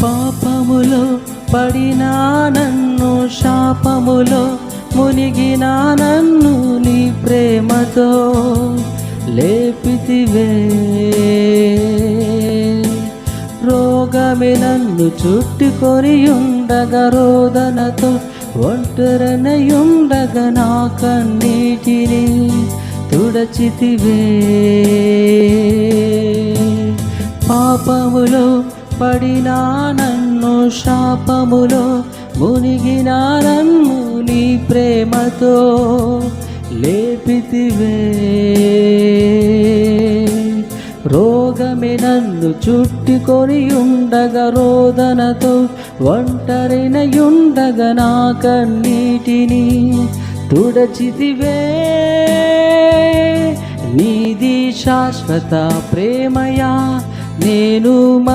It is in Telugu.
పాపములో పడినా నన్ను, శాపములో మునిగినా నన్ను నీ ప్రేమతో లేపితివే. రోగమే నన్ను చుట్టుకొని ఉండగా, రోదనతో ఒంటరినయుండగా నా కన్నీటిని తుడచితివే. పాపములో పడినా నన్ను, శాపములో మునిగినా నన్ను నీ ప్రేమతో లేపితివే. రోగమే నన్ను చుట్టుకొని ఉండగా, రోదనతో ఒంటరినయుండగా నా కన్నీటిని తుడచితివే. నీది శాశ్వత ప్రేమయా, నేను